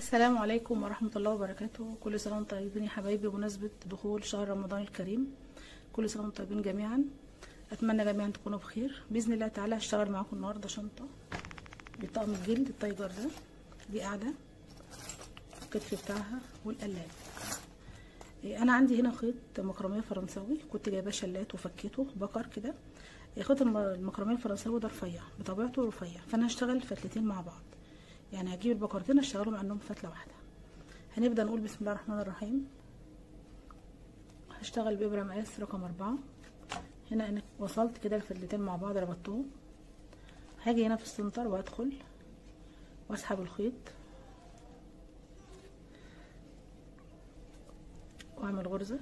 السلام عليكم ورحمة الله وبركاته. كل سنة وانتم طيبين يا حبايبي بمناسبة دخول شهر رمضان الكريم. كل سنة وانتم طيبين جميعا. اتمنى جميعا تكونوا بخير باذن الله تعالى. هشتغل معاكم النهارده شنطة بطقم الجلد التايجر ده. دي قاعدة الكتف بتاعها والقلاب. انا عندي هنا خيط مكرمية فرنساوي، كنت جايباه شلات وفكيته بكر كده. خيط المكرمية الفرنساوي ده رفيع بطبيعته رفيع، فانا هشتغل فتلتين مع بعض، يعني هجيب البكرتين اشتغلهم انهم فتله واحده. هنبدا نقول بسم الله الرحمن الرحيم. هشتغل بابره مقاس رقم 4. هنا انا وصلت كده الفتلتين مع بعض ربطتهم. هاجي هنا في السنتر وادخل واسحب الخيط واعمل غرزه،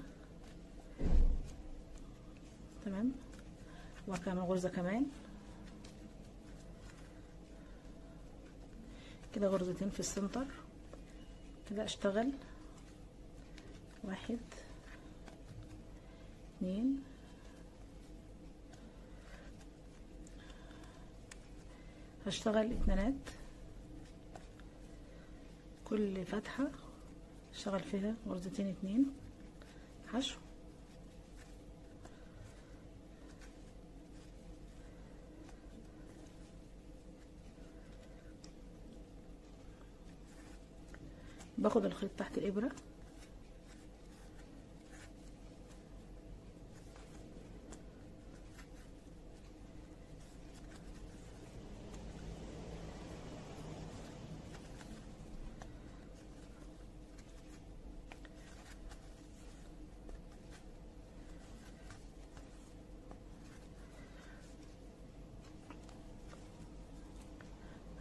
تمام، واعمل غرزه كمان كده، غرزتين في السنتر كده. اشتغل 1 2 هشتغل اتنينات، كل فتحة اشتغل فيها غرزتين 2 حشو. باخد الخيط تحت الابرة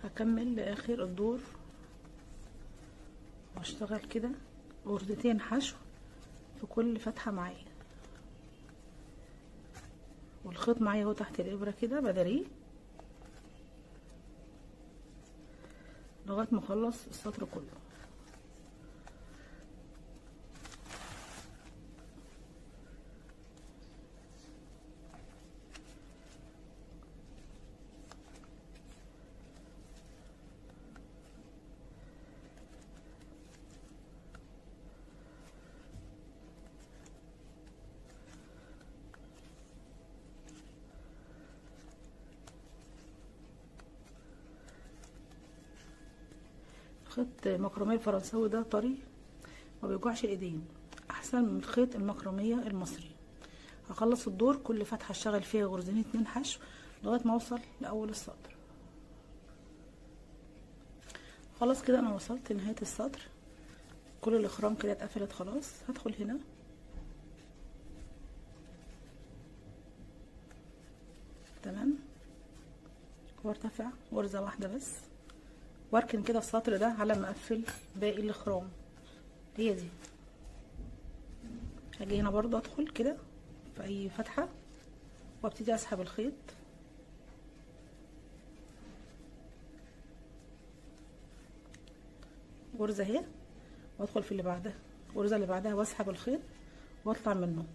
هكمل لاخر الدور واشتغل كده غرزتين حشو في كل فتحة معايا، والخيط معايا اهو تحت الابرة كده بداريه لغاية ما اخلص السطر كله. خيط مكرمية الفرنساوي ده طري ما بيوجعش الايدين، احسن من خيط المكرمية المصري. هخلص الدور كل فتحة اشتغل فيها غرزتين 2 حشو لغاية ما اوصل لاول السطر. خلاص كده انا وصلت لنهاية السطر، كل الاخرام كده اتقفلت خلاص. هدخل هنا تمام وارتفع غرزة واحدة بس، واركن كده السطر ده على ما اقفل باقي الاخرام. هي دي. هاجي هنا برضو ادخل كده في اي فتحة وابتدي اسحب الخيط غرزة اهي، وادخل في اللي بعدها الغرزة اللي بعدها واسحب الخيط واطلع منه.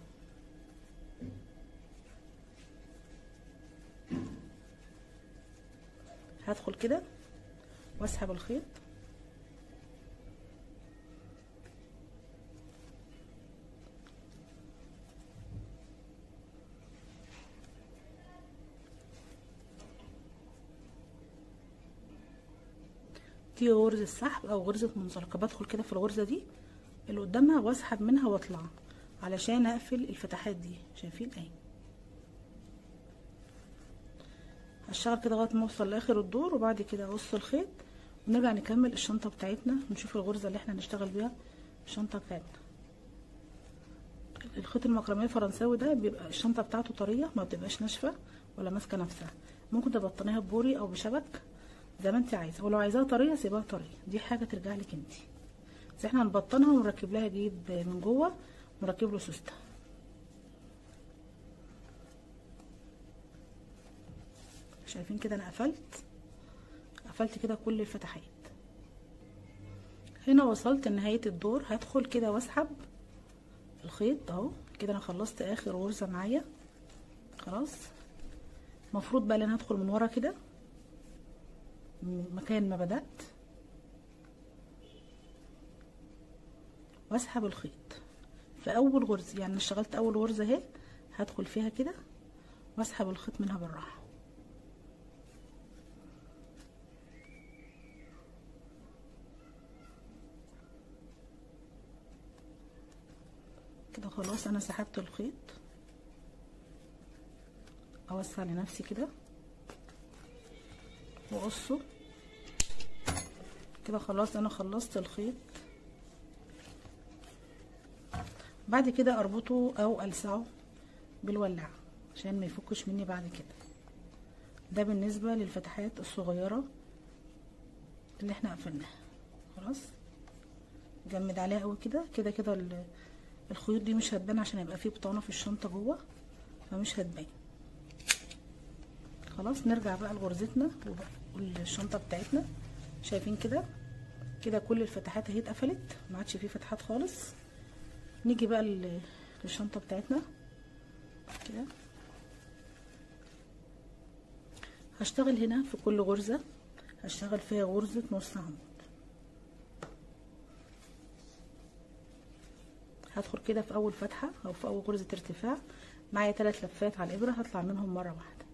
هدخل كده واسحب الخيط دي غرزة سحب او غرزة منزلقة. بدخل كده في الغرزة دي اللي قدامها واسحب منها واطلع علشان اقفل الفتحات دي، شايفين اهي. هشتغل كده لغايه ما اوصل لاخر الدور، وبعد كده اقص الخيط ونرجع نكمل الشنطه بتاعتنا ونشوف الغرزه اللي احنا هنشتغل بيها الشنطه بتاعتنا. الخيط المكرميه الفرنساوي ده بيبقى الشنطه بتاعته طريه، ما بتبقاش ناشفه ولا ماسكه نفسها. ممكن تبطنيها ببوري او بشبك زي ما انت عايزه، ولو عايزاها طريه سيبها طريه، دي حاجه ترجع لك انت. بس احنا هنبطنها ونركب لها جيب من جوه ونركب له سوسته. شايفين كده انا قفلت كده كل الفتحات. هنا وصلت لنهايه الدور. هدخل كده واسحب الخيط اهو كده. انا خلصت اخر غرزه معايا خلاص. المفروض بقى ان انا هدخل من ورا كده من مكان ما بدأت واسحب الخيط في اول غرزة. يعني اشتغلت اول غرزة اهي، هدخل فيها كده واسحب الخيط منها بالراحة كده. خلاص انا سحبت الخيط، اوسع لنفسي كده واقصه كده. خلاص انا خلصت الخيط. بعد كده اربطه او السعه بالولاعة عشان ما يفكش مني بعد كده. ده بالنسبة للفتحات الصغيرة اللي احنا قفلناها. خلاص جمد عليها قوي كده كده كده. الخيوط دي مش هتبان عشان يبقى فيه بطانة في الشنطة جوه، فمش هتبان. خلاص نرجع بقى لغرزتنا والشنطة بتاعتنا. شايفين كده كده كل الفتحات اهي اتقفلت، ما عادش فيه فتحات خالص. نيجي بقى للشنطة بتاعتنا كده. هشتغل هنا في كل غرزة هشتغل فيها غرزة نص عمود. هدخل كده في اول فتحة او في اول غرزة ارتفاع. معايا 3 لفات على الابرة، هطلع منهم مرة واحدة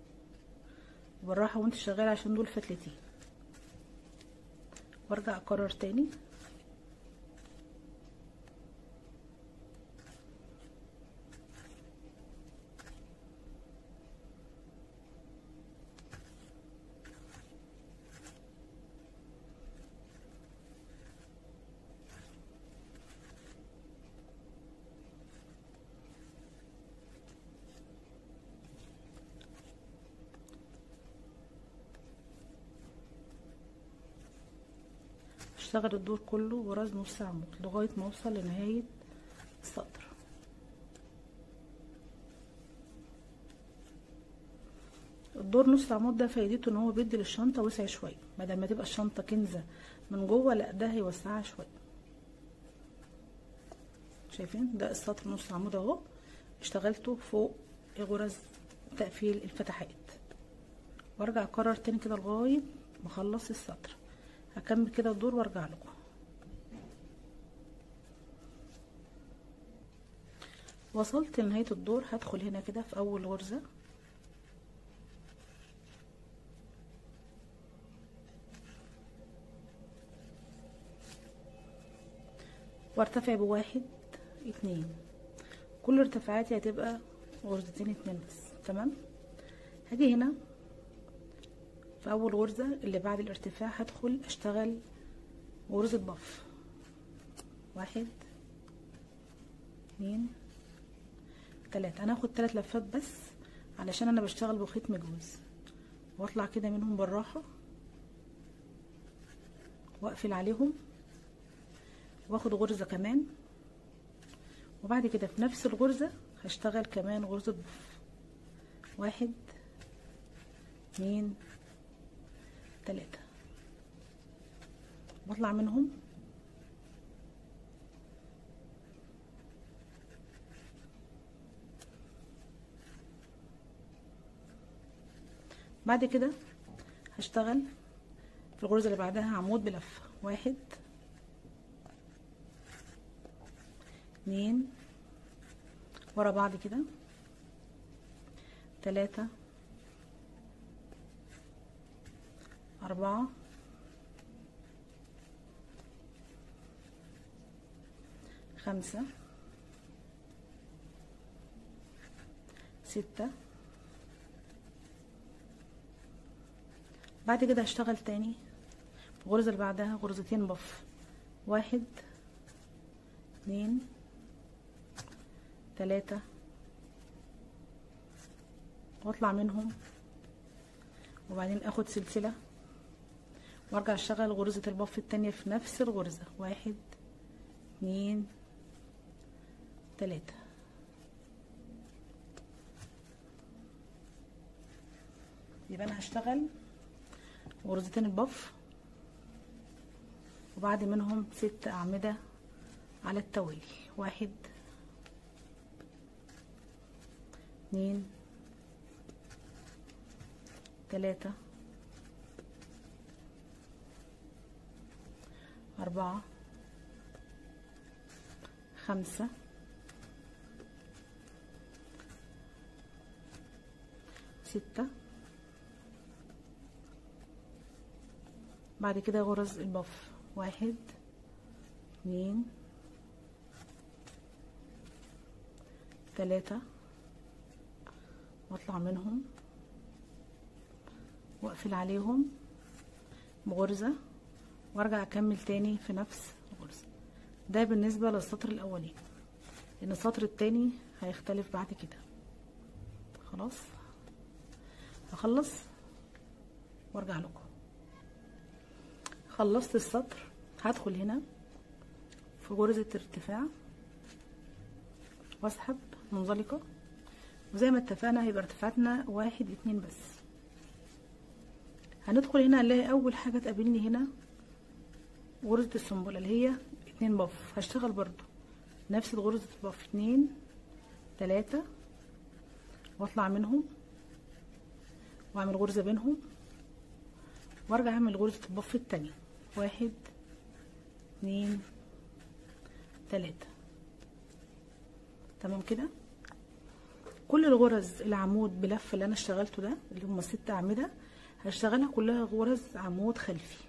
بالراحة وانت شغالة عشان دول فتلتين، وارجع اكرر تاني. اشتغل الدور كله غرز نص عمود لغاية ما اوصل لنهاية السطر. الدور نص عمود ده فايدته ان هو بيدي للشنطة وسع شوية، بدل ما تبقى الشنطة كنزة من جوه، لا ده هيوسعها شوية. شايفين ده السطر نص عمود اهو، اشتغلته فوق غرز تقفيل الفتحات. وارجع اكرر تاني كده لغاية ما اخلص السطر. هكمل كده الدور وارجع لكم. وصلت لنهاية الدور، هدخل هنا كده في اول غرزة وارتفع بواحد 2. كل ارتفاعاتي هتبقى غرزتين 2 بس. تمام. هاجي هنا في اول غرزة اللي بعد الارتفاع هدخل اشتغل غرزة بف. 1 2 3. انا هاخد 3 لفات بس علشان انا بشتغل بخيط مجوز، واطلع كده منهم بالراحة واقفل عليهم واخد غرزة كمان. وبعد كده في نفس الغرزة هشتغل كمان غرزة بف. 1 2 3. واطلع منهم بعد كده هشتغل في الغرزة اللي بعدها عمود بلفة. 1 2 ورا بعض كده، 3 4 5 6. بعد كده هشتغل تاني في الغرزة اللي بعدها غرزتين بف. 1 2 3 واطلع منهم، وبعدين اخد سلسلة وارجع اشتغل غرزة البف التانية في نفس الغرزة. 1 2 3. يبقى انا هشتغل غرزتين البف وبعد منهم 6 اعمدة على التوالي. 1 2 3 4 5 6. بعد كده غرز البف 1 2 3 واطلع منهم واقفل عليهم بغرزة وارجع اكمل تاني في نفس الغرزة. ده بالنسبة للسطر الاولاني، لان السطر التاني هيختلف بعد كده. خلاص هخلص وارجع لكم. خلصت السطر، هدخل هنا في غرزة ارتفاع واسحب منزلقة، وزي ما اتفقنا هيبقى ارتفاعاتنا 1 2 بس. هندخل هنا هنلاقي اول حاجة تقابلني هنا غرزة السنبلة اللي هي 2 بف. هشتغل برضو نفس غرزة البف 2 3 واطلع منهم واعمل غرزة بينهم وارجع اعمل غرزة البف التانية 1 2 3. تمام كده. كل الغرز العمود بلف اللي انا اشتغلته ده اللي هم 6 اعمدة هشتغلها كلها غرز عمود خلفي،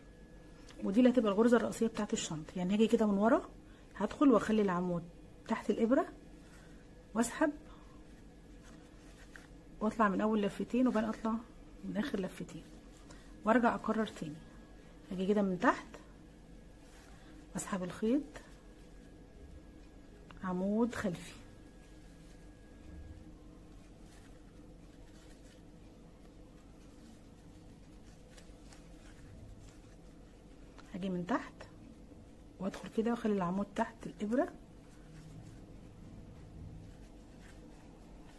ودي اللي هتبقى الغرزة الرئيسية بتاعت الشنطة. يعني هاجي كده من ورا هدخل واخلي العمود تحت الابرة واسحب واطلع من اول لفتين وبعدين اطلع من اخر لفتين وارجع اكرر تاني. هاجي كده من تحت واسحب الخيط عمود خلفي هاجي من تحت وادخل كده واخلي العمود تحت الابرة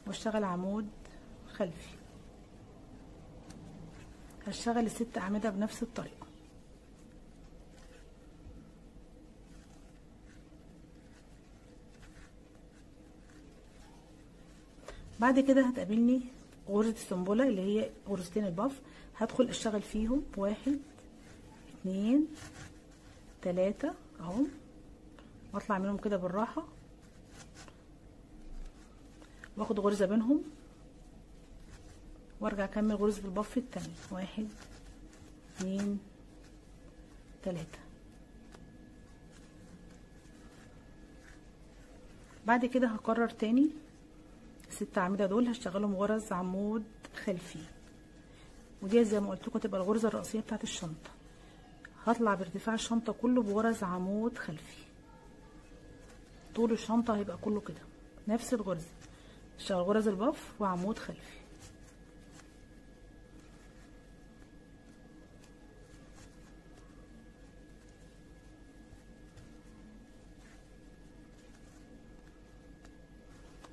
واشتغل عمود خلفي. هشتغل ال6 اعمدة بنفس الطريقة. بعد كده هتقابلني غرزة السنبلة اللي هي غرزتين البف. هدخل اشتغل فيهم 1 2 3 اهو، واطلع منهم كده بالراحة واخد غرزة بينهم وارجع اكمل غرزة البف التانية 1 2 3. بعد كده هكرر تاني 6 اعمدة دول هشتغلهم غرز عمود خلفي، ودي زي ما قلت لكم تبقى الغرزة الرئيسية بتاعت الشنطة. هطلع بارتفاع الشنطة كله بغرز عمود خلفي، طول الشنطة هيبقى كله كده نفس الغرزة. اشتغل غرز البف وعمود خلفي.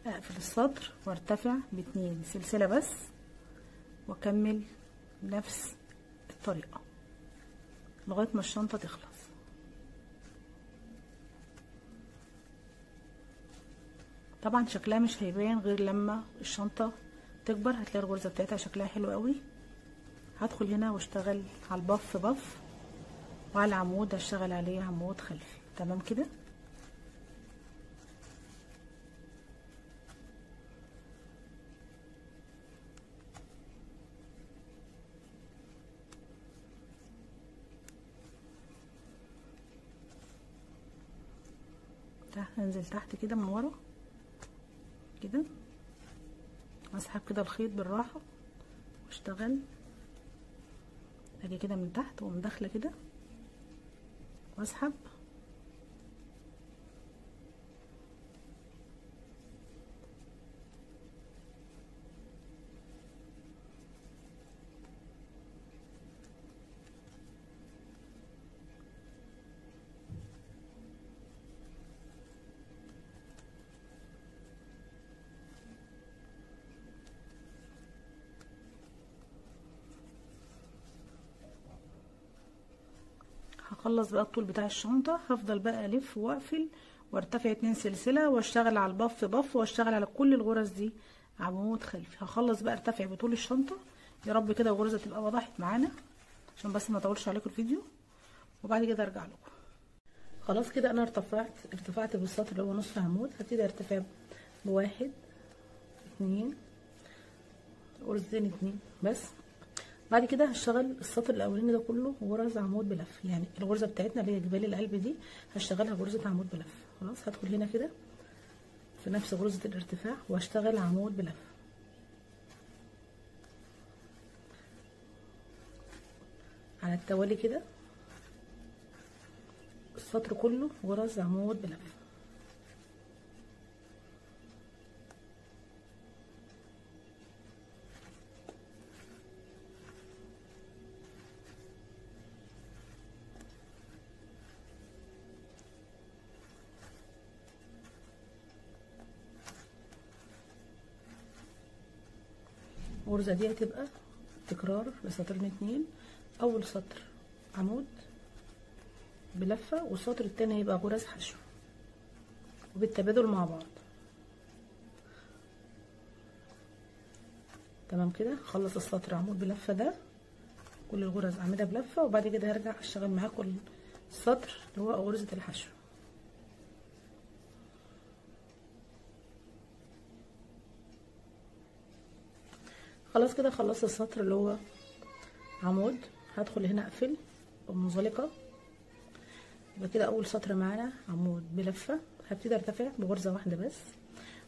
اقفل السطر وارتفع ب2 سلسلة بس واكمل بنفس الطريقة لغاية ما الشنطة تخلص. طبعا شكلها مش هيبان غير لما الشنطة تكبر، هتلاقي الغرزة بتاعتها شكلها حلو قوي. هدخل هنا واشتغل على البف بف وعلى العمود هشتغل عليه عمود خلفي. تمام كده. هنزل تحت كده من ورا كده واسحب كده الخيط بالراحه واشتغل. اجي كده من تحت واقوم داخله كده واسحب هخلص بقى الطول بتاع الشنطة. هفضل بقى الف واقفل وارتفع 2 سلسلة واشتغل على البف بف واشتغل على كل الغرز دي عمود خلفي. هخلص بقى ارتفع بطول الشنطة. يا رب كده الغرزة تبقى وضحت معانا عشان بس ما اطولش عليكم الفيديو، وبعد كده ارجع لكم. خلاص كده انا ارتفعت بالسطر اللي هو نص عمود. هبتدي ارتفع بواحد، اتنين، غرزتين، اتنين بس. بعد كده هشتغل السطر الاولاني ده كله غرز عمود بلف، يعني الغرزه بتاعتنا اللي هي جبال القلب دي هشتغلها غرزه عمود بلف. خلاص هدخل هنا كده في نفس غرزه الارتفاع واشتغل عمود بلف. على التوالي كده السطر كله غرز عمود بلف. الغرزة دي هتبقى تكرار لسطرين اتنين. اول سطر عمود بلفة والسطر التاني هيبقى غرز حشو وبالتبادل مع بعض. تمام كده. خلص السطر عمود بلفة ده كل الغرز اعملها بلفة، وبعد كده هرجع اشتغل معاكم السطر اللي هو غرزة الحشو. خلاص كده خلصت السطر اللي هو عمود. هدخل هنا اقفل بمنزلقة. يبقى كده اول سطر معانا عمود بلفة. هبتدي ارتفع بغرزة واحدة بس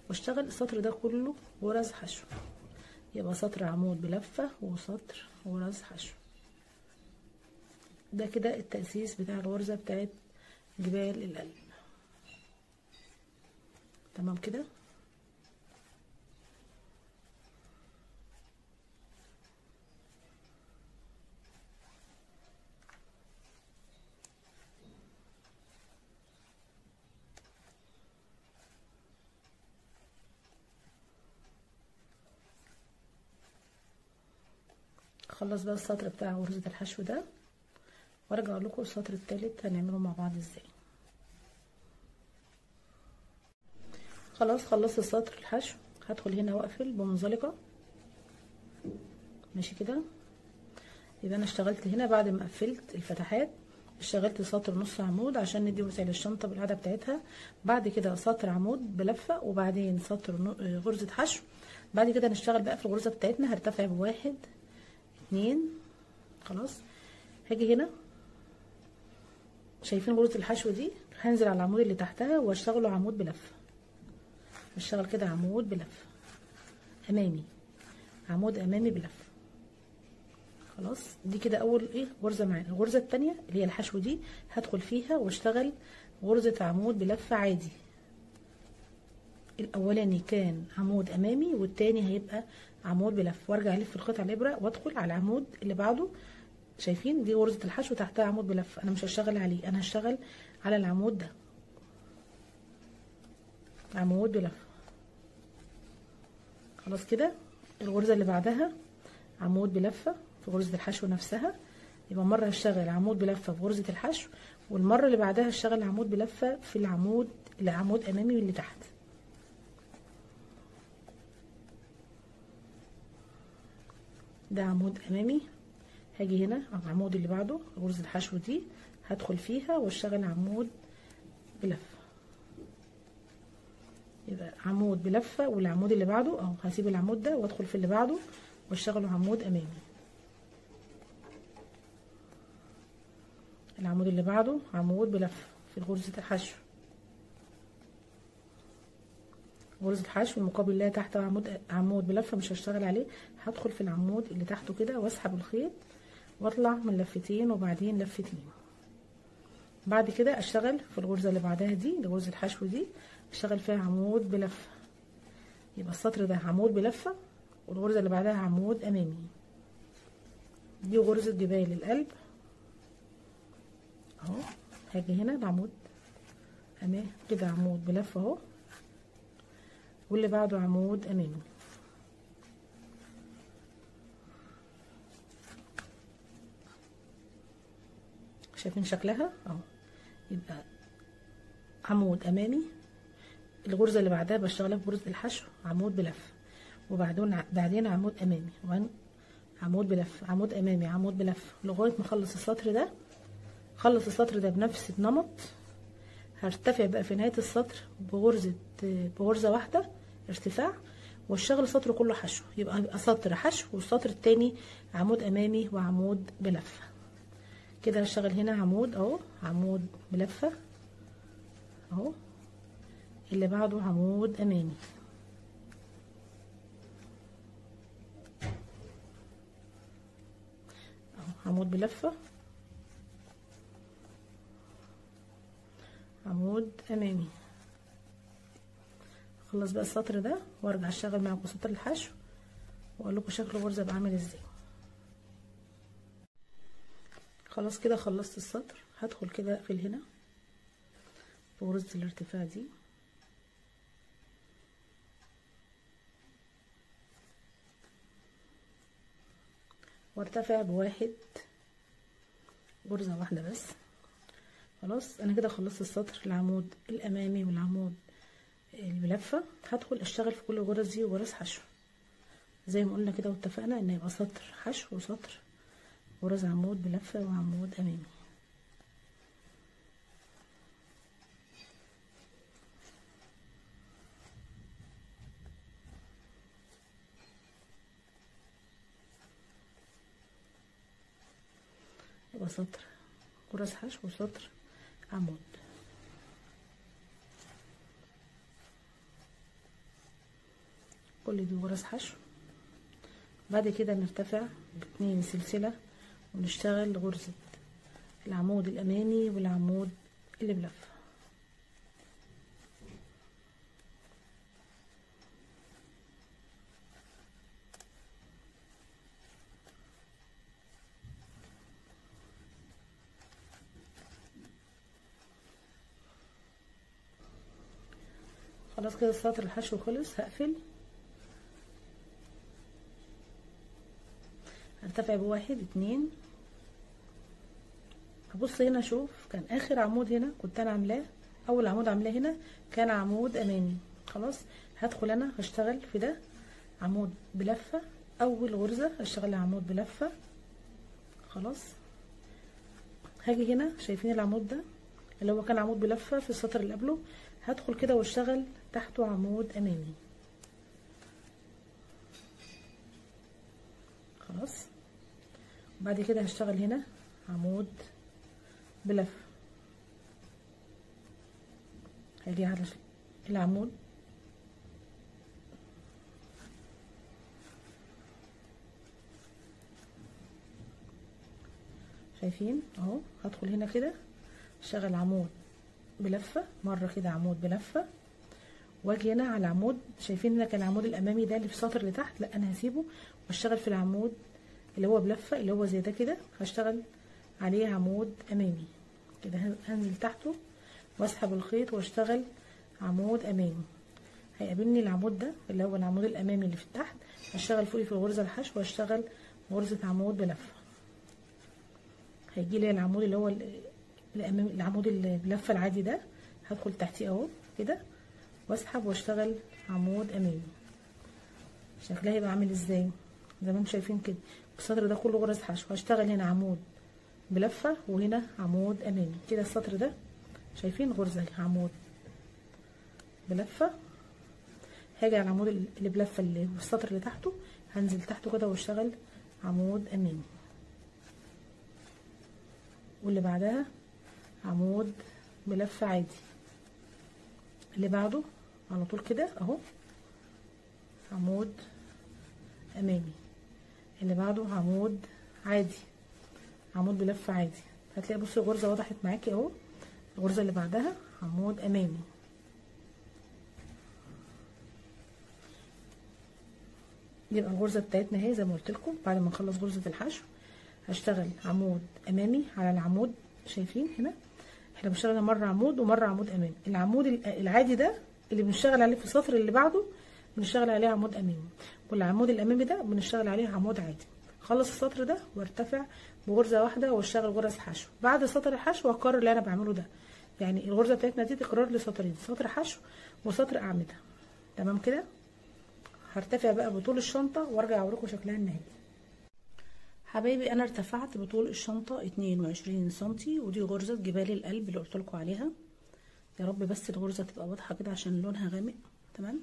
واشتغل السطر ده كله غرز حشو. يبقى سطر عمود بلفة وسطر غرز حشو. ده كده التأسيس بتاع الغرزة بتاعت جبال القلب. تمام كده. خلص بقى السطر بتاع غرزة الحشو ده وارجع لكم السطر التالت هنعمله مع بعض ازاي. خلاص خلصت السطر الحشو. هدخل هنا واقفل بمنزلقة. ماشي كده. يبقى انا اشتغلت هنا بعد ما قفلت الفتحات اشتغلت سطر نص عمود عشان ندي وسع للشنطه بالقاعده بتاعتها. بعد كده سطر عمود بلفه وبعدين سطر غرزه حشو. بعد كده نشتغل بقى في الغرزه بتاعتنا. هرتفع بواحد، اتنين. خلاص هاجي هنا شايفين غرزه الحشو دي هنزل على العمود اللي تحتها واشتغله عمود بلفه. اشتغل كده عمود بلفه امامي، عمود امامي بلفه. خلاص دي كده اول ايه غرزه معانا. الغرزه الثانيه اللي هي الحشو دي هدخل فيها واشتغل غرزه عمود بلفه عادي. الاولاني كان عمود امامي والتاني هيبقى عمود بلف، وارجع الف القطعه الابره وادخل على العمود اللي بعده. شايفين دي غرزه الحشو تحتها عمود بلف. انا مش هشتغل عليه، انا هشتغل على العمود ده عمود بلف. خلاص كده. الغرزه اللي بعدها عمود بلفه في غرزة الحشو نفسها. يبقى مرة هشتغل عمود بلفة في غرزة الحشو والمرة اللي بعدها هشتغل عمود بلفة في العمود امامي اللي تحت. ده عمود امامي. هاجي هنا على العمود اللي بعده غرزة الحشو دي هدخل فيها واشتغل عمود بلفة. يبقى عمود بلفة والعمود اللي بعده اهو هسيب العمود ده وادخل في اللي بعده واشتغله عمود امامي. العمود اللي بعده عمود بلفه في غرزة الحشو. غرزة الحشو المقابل لها تحت عمود بلفه مش هشتغل عليه. هدخل في العمود اللي تحته كده واسحب الخيط واطلع من لفتين وبعدين لفتين. بعد كده اشتغل في الغرزة اللي بعدها دي غرزة الحشو دي اشتغل فيها عمود بلفه. يبقى السطر ده عمود بلفه والغرزة اللي بعدها عمود امامي. دي غرزة جبال القلب اهو. هاجي هنا العمود امامي كده عمود بلفه اهو واللي بعده عمود امامي. شايفين شكلها اهو. يبقى عمود امامي. الغرزه اللي بعدها بشتغلها في غرزه الحشو عمود بلف وبعدين عمود امامي وبعدين عمود بلف عمود امامي عمود بلف لغايه ما اخلص السطر ده. خلص السطر ده بنفس النمط هرتفع بقى في نهايه السطر بغرزه واحده ارتفاع، واشتغل السطر كله حشو، يبقى سطر حشو والسطر التاني عمود امامي وعمود بلفه. كده هشتغل هنا عمود اهو، عمود بلفه اهو، اللي بعده عمود امامي اهو، عمود بلفه عمود امامي. اخلص بقى السطر ده وارجع اشتغل معاكم سطر الحشو واقول لكم شكل الغرزه بقى عامل ازاي. خلاص كده خلصت السطر، هدخل كده اقفل هنا في غرزه الارتفاع دي، وارتفع بواحد غرزه واحده بس. خلاص انا كده خلصت السطر، العمود الامامي والعمود الملفه. هدخل اشتغل في كل الغرز دي غرز حشو زي ما قلنا كده، واتفقنا ان يبقى سطر حشو وسطر غرز عمود بلفه وعمود امامي. يبقى سطر غرز حشو وسطر عمود. كل دي غرز حشو. بعد كده نرتفع باتنين سلسله ونشتغل غرزه العمود الامامي والعمود اللي بلفه. خلاص كده السطر الحشو خلص، هقفل. هرتفع بواحد اتنين، هبص هنا اشوف كان اخر عمود هنا كنت انا عاملاه، اول عمود عاملاه هنا كان عمود امامي. خلاص هدخل انا هشتغل في ده عمود بلفه، اول غرزه هشتغل عمود بلفه. خلاص هاجي هنا، شايفين العمود ده اللي هو كان عمود بلفه في السطر اللي قبله، هدخل كده واشتغل تحته عمود امامي. خلاص بعد كده هشتغل هنا عمود بلفه، هاجي على العمود شايفين اهو، هدخل هنا كده اشتغل عمود بلفه مره كده عمود بلفه، واجي هنا على العمود. شايفين هنا كان العمود الامامي ده اللي في السطر اللي تحت، لا انا هسيبه واشتغل في العمود اللي هو بلفه اللي هو زي ده كده، هشتغل عليه عمود امامي كده، هنزل تحته واسحب الخيط واشتغل عمود امامي. هيقابلني العمود ده اللي هو العمود الامامي اللي في تحت، هشتغل فوقيه في الغرزه الحشو واشتغل غرزه عمود بلفه. هيجي لي العمود اللي هو الامامي، العمود اللي بلفه العادي ده، هدخل تحتيه اهو كده واسحب واشتغل عمود امامي. شكلها هيبقى عامل ازاي زي ما انتم شايفين كده، السطر ده كله غرز حشو. هشتغل هنا عمود بلفه وهنا عمود امامي كده. السطر ده شايفين غرزه عمود بلفه، هاجي على العمود اللي بلفه اللي في السطر اللي تحته، هنزل تحته كده واشتغل عمود امامي، واللي بعدها عمود بلفه عادي، اللي بعده على طول كده اهو عمود امامي، اللي بعده عمود عادي عمود بلفه عادي. هتلاقي بصي الغرزه وضحت معاكي اهو. الغرزه اللي بعدها عمود امامي، يبقى الغرزه بتاعتنا اهي زي ما قلت لكم. بعد ما نخلص غرزه الحشو هشتغل عمود امامي على العمود. شايفين هنا احنا بنشتغل مره عمود ومره عمود امامي. العمود العادي ده اللي بنشتغل عليه في السطر اللي بعده بنشتغل عليه عمود امامي، والعمود الامامي ده بنشتغل عليه عمود عادي. خلص السطر ده وارتفع بغرزه واحده واشتغل غرز حشو. بعد سطر الحشو هكرر اللي انا بعمله ده، يعني الغرزه بتاعتنا دي تكرار لسطرين، سطر حشو وسطر اعمده. تمام كده. هرتفع بقى بطول الشنطه وارجع اوريكم شكلها النهائي. حبايبي انا ارتفعت بطول الشنطه 22 سنتي، ودي غرزه جبال القلب اللي قلت لكم عليها. يا رب بس الغرزه تبقى واضحه كده عشان لونها غامق. تمام.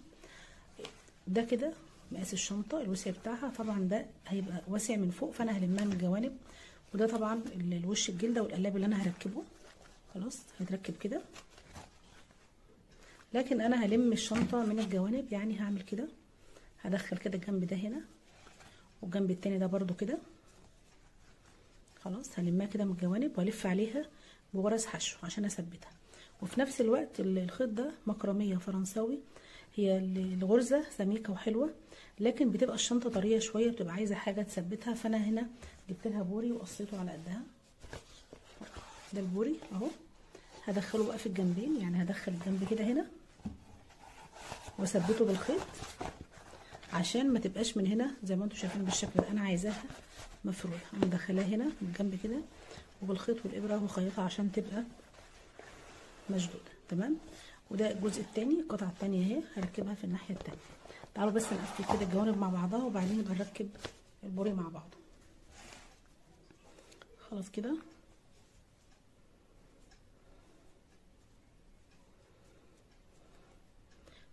ده كده مقاس الشنطه الوسع بتاعها. طبعا ده هيبقى واسع من فوق، فانا هلمها من الجوانب. وده طبعا الوش الجلده والقلاب اللي انا هركبه. خلاص هيتركب كده، لكن انا هلم الشنطه من الجوانب. يعني هعمل كده، هدخل كده الجنب ده هنا والجنب التاني ده برضو كده. خلاص هلمها كده من الجوانب والف عليها بغرز حشو عشان اثبتها. وفي نفس الوقت الخيط ده مكرميه فرنساوي. هي الغرزه سميكه وحلوه، لكن بتبقى الشنطه طريه شويه، بتبقى عايزه حاجه تثبتها. فانا هنا جبت لها بوري وقصيته على قدها. ده البوري اهو. هدخله بقى في الجنبين، يعني هدخل الجنب كده هنا واثبته بالخيط عشان ما تبقاش من هنا زي ما انتم شايفين بالشكل ده. انا عايزاها مفروده. انا مدخلاها هنا من الجنب كده وبالخيط والابره وخيطها عشان تبقى مشدوده. تمام. وده الجزء الثاني، القطعه الثانيه اهي هركبها في الناحيه الثانيه. تعالوا بس نقفل كده الجوانب مع بعضها وبعدين نبقى نركب البوري مع بعضه. خلاص كده.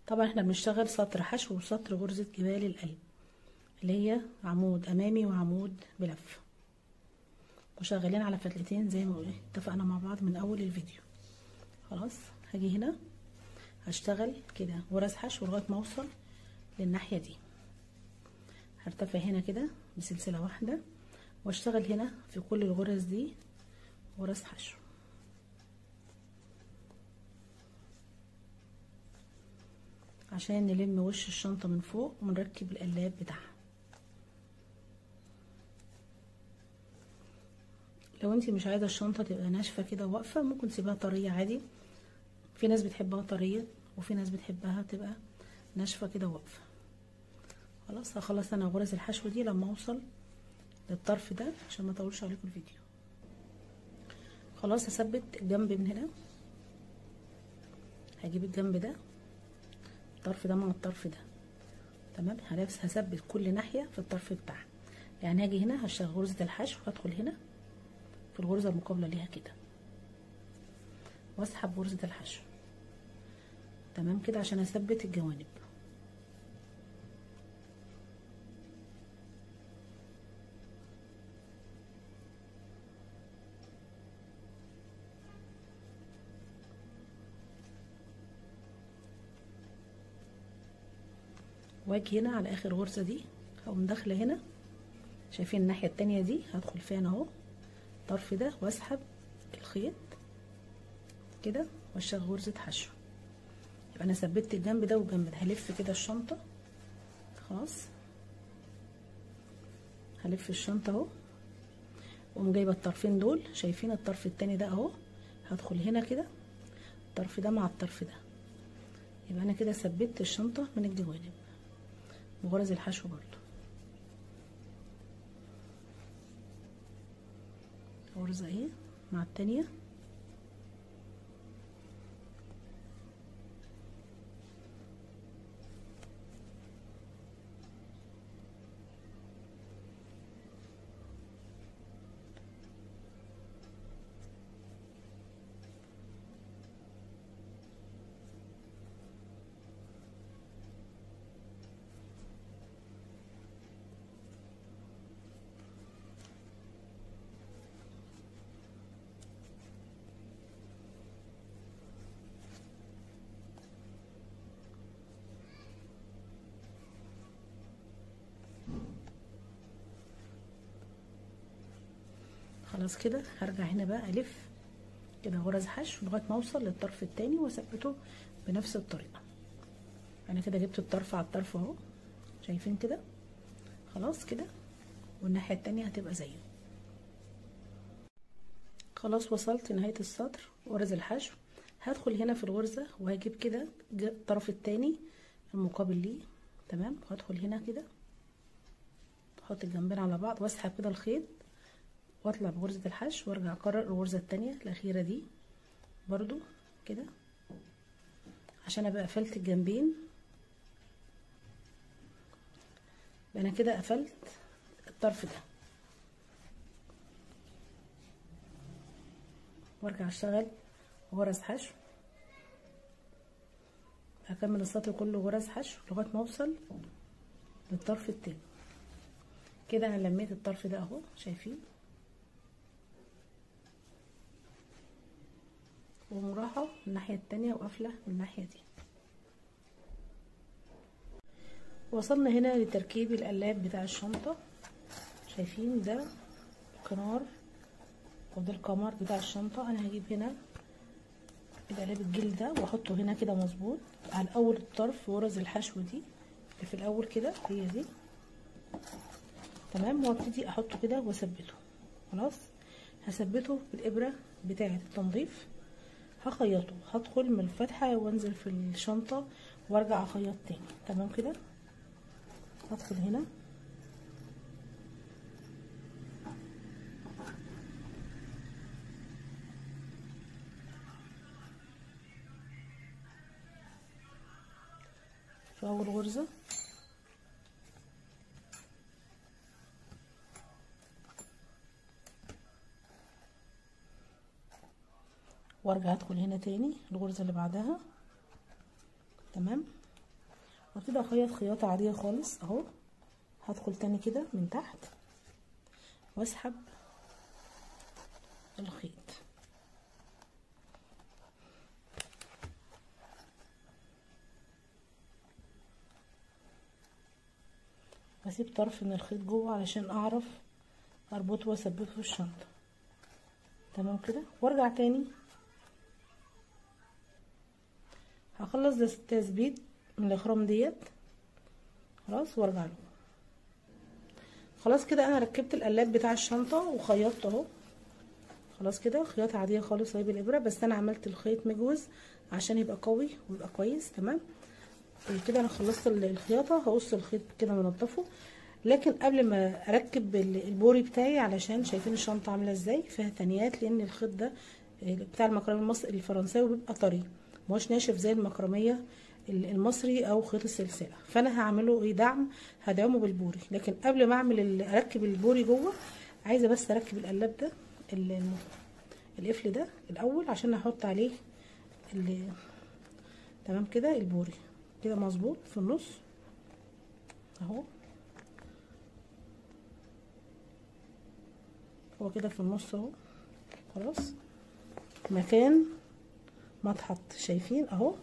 طبعا احنا بنشتغل سطر حشو وسطر غرزة جبال القلب اللي هي عمود امامي وعمود بلف، وشغالين على فتلتين زي ما اتفقنا مع بعض من اول الفيديو. خلاص هاجي هنا هشتغل كده غرز حشو لغايه ما اوصل للناحيه دي. هرتفع هنا كده بسلسله واحده واشتغل هنا في كل الغرز دي غرز حشو عشان نلم وش الشنطه من فوق ونركب القلاب بتاعها. لو انتي مش عايزه الشنطه تبقى ناشفه كده واقفه، ممكن تسيبها طريه عادي. في ناس بتحبها طريه وفي ناس بتحبها تبقى ناشفه كده واقفه. خلاص هخلص انا غرز الحشو دي لما اوصل للطرف ده عشان ما اطولش عليكم الفيديو. خلاص هثبت الجنب من هنا. هجيب الجنب ده الطرف ده مع الطرف ده. تمام. هثبت كل ناحيه في الطرف بتاعها. يعني هاجي هنا هشتغل غرزه الحشو وادخل هنا في الغرزه المقابله ليها كده واسحب غرزه الحشو. تمام كده عشان اثبت الجوانب. واجي هنا على اخر غرزه دي هقوم داخله هنا. شايفين الناحيه التانية دي هدخل فيها انا اهو الطرف ده واسحب الخيط كده واشتغل غرزه حشو. يبقى انا ثبتت الجنب ده والجنب ده. هلف كده الشنطه. خلاص هلف الشنطه اهو واقوم جايبه الطرفين دول. شايفين الطرف التاني ده اهو. هدخل هنا كده الطرف ده مع الطرف ده. يبقى انا كده ثبتت الشنطه من الجوانب وغرز الحشو برضو. غرزه اهي مع التانيه. خلاص كده هرجع هنا بقى الف كده غرز حشو لغايه ما اوصل للطرف التاني واثبته بنفس الطريقه. انا كده جبت الطرف على الطرف اهو. شايفين كده. خلاص كده والناحيه التانيه هتبقى زيه. خلاص وصلت نهايه السطر غرز الحشو. هدخل هنا في الغرزه وهجيب كده الطرف التاني المقابل ليه. تمام. وهدخل هنا كده احط الجنبين على بعض واسحب كده الخيط واطلع بغرزه الحشو وارجع اكرر الغرزه التانيه الاخيره دي برضو كده عشان ابقى قفلت الجنبين. انا كده قفلت الطرف ده وارجع اشتغل غرز حشو هكمل السطر كله غرز حشو لغايه ما اوصل للطرف التاني. كده انا لميت الطرف ده اهو، شايفين، ومراحه الناحيه التانية وقافله من الناحيه دي. وصلنا هنا لتركيب القلاب بتاع الشنطه. شايفين ده الكنار وده القمر بتاع الشنطه. انا هجيب هنا القلاب الجلد ده واحطه هنا كده مظبوط على اول الطرف غرز الحشو دي اللي في الاول كده، هي دي تمام. وابتدي احطه كده واثبته. خلاص هثبته بالابره بتاعه التنظيف. هخيطه، هدخل من الفتحه وانزل في الشنطه وارجع اخيط تاني. تمام كده. هدخل هنا في اول غرزه، وارجع ادخل هنا تاني الغرزه اللي بعدها. تمام. وابتدي اخيط خياطه عاديه خالص اهو. هدخل تاني كده من تحت واسحب الخيط. واسيب طرف من الخيط جوه علشان اعرف اربطه واثبته في الشنطه. تمام كده. وارجع تاني هخلص التثبيت من الاخرام ديت. خلاص وارجع له. خلاص كده انا ركبت القلاب بتاع الشنطه وخيطت اهو. خلاص كده خياطه عاديه خالص اهي بالابره، بس انا عملت الخيط مجوز عشان يبقى قوي ويبقى كويس. تمام كده انا خلصت الخياطه. هقص الخيط كده منضفه، لكن قبل ما اركب البوري بتاعي علشان شايفين الشنطه عامله ازاي فيها تنيات، لان الخيط ده بتاع المكرميه المصري الفرنساوي بيبقى طري مش ناشف زي المكرميه المصري او خيط السلسله. فانا هعمله دعم، هدعمه بالبوري. لكن قبل ما اعمل اركب البوري جوه، عايزه بس اركب القلاب ده القفل ده الاول عشان احط عليه تمام كده البوري كده مظبوط في النص اهو. هو كده في النص اهو. خلاص مكان ما اتحط، شايفين اهو.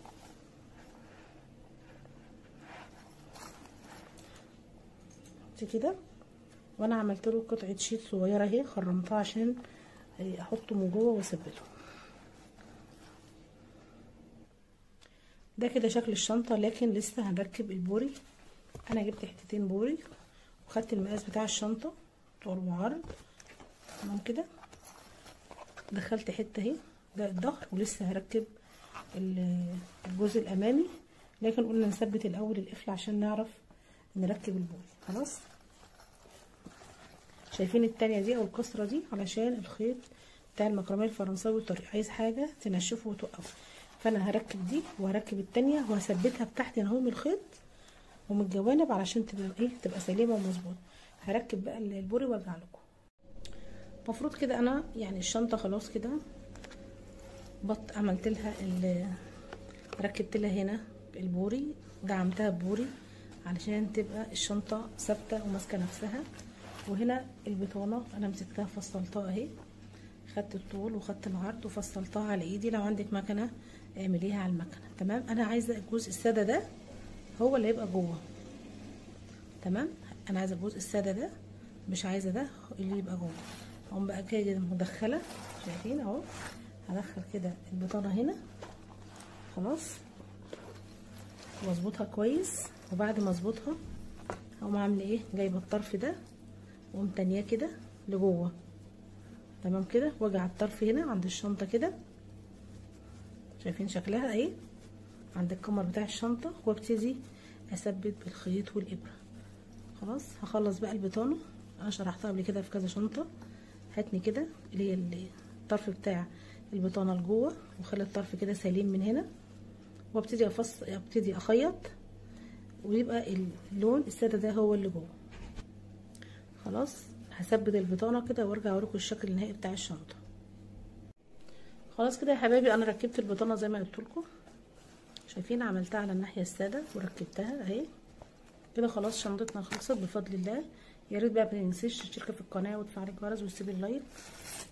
كده وانا عملت له قطعه شيت صغيره اهي، خرمتها عشان احطه من جوه واثبته. ده كده شكل الشنطه، لكن لسه هنركب البوري. انا جبت حتتين بوري وخدت المقاس بتاع الشنطه طول وعرض. تمام كده. دخلت حته اهي، ده الظهر، ولسه هركب الجزء الامامي، لكن قلنا نثبت الاول القفل عشان نعرف نركب البوري. خلاص شايفين التانية دي او الكسرة دي علشان الخيط بتاع المكرميه الفرنساوي طري، عايز حاجه تنشفه وتوقفه. فانا هركب دي وهركب التانية وهثبتها بتاعتي اهو من الخيط ومن الجوانب علشان تبقى تبقى سليمه ومظبوطه. هركب بقى البوري وارجع لكم. المفروض كده انا يعني الشنطه خلاص كده عملت لها ركبت لها هنا البوري، دعمتها ببوري علشان تبقى الشنطه ثابته وماسكه نفسها. وهنا البطانه انا مسكتها فصلتها اهي، خدت الطول وخدت العرض وفصلتها على ايدي. لو عندك مكنه اعمليها على المكنه. تمام. انا عايزه الجزء الساده ده هو اللي يبقى جوه. تمام. انا عايزه الجزء الساده ده، مش عايزه ده اللي يبقى جوه. اقوم بقى كده مدخله، شايفين اهو. هدخل كده البطانه هنا. خلاص واظبطها كويس. وبعد ما اظبطها هقوم عامله ايه، جايبه الطرف ده واقوم تانيه كده لجوه. تمام كده. واجي على الطرف هنا عند الشنطه كده، شايفين شكلها اهي عند الكمر بتاع الشنطه، وابتدي اثبت بالخيط والابره. خلاص هخلص بقى البطانه. انا شرحتها قبل كده في كذا شنطه. هاتني كده اللي هي الطرف بتاع البطانه لجوه، وخلي الطرف كده سليم من هنا، وابتدي ابتدي اخيط ويبقى اللون الساده ده هو اللي جوه. خلاص هثبت البطانه كده وارجع اوريكم الشكل النهائي بتاع الشنطه. خلاص كده يا حبايبي انا ركبت البطانه زي ما قلت لكم. شايفين عملتها على الناحيه الساده وركبتها اهي كده. خلاص شنطتنا خلصت بفضل الله. يا ريت بقى ما تنسيش تشتركي في القناه وتفعلي الجرس وتسيبي اللايك،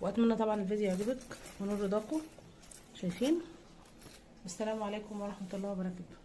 واتمنى طبعا الفيديو يعجبك ونور رضاكم. شايفين. والسلام عليكم ورحمه الله وبركاته.